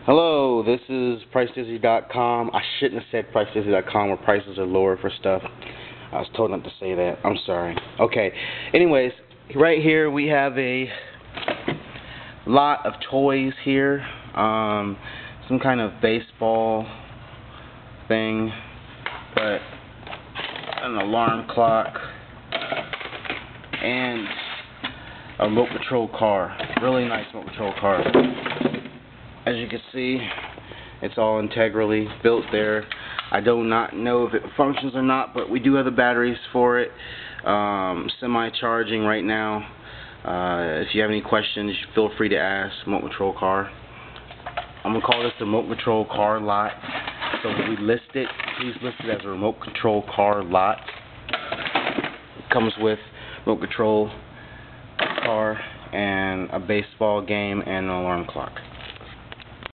Hello, this is PriceDizzy.com. I shouldn't have said PriceDizzy.com where prices are lower for stuff. I was told not to say that. I'm sorry. Okay, anyways, right here we have a lot of toys here. Some kind of baseball thing, but an alarm clock and a remote control car. Really nice remote control car. As you can see, it's all integrally built there. I do not know if it functions or not, but we do have the batteries for it. Semi-charging right now. If you have any questions, feel free to ask. Remote control car. I'm going to call this the remote control car lot. So when we list it, please list it as a remote control car lot. It comes with remote control car and a baseball game and an alarm clock.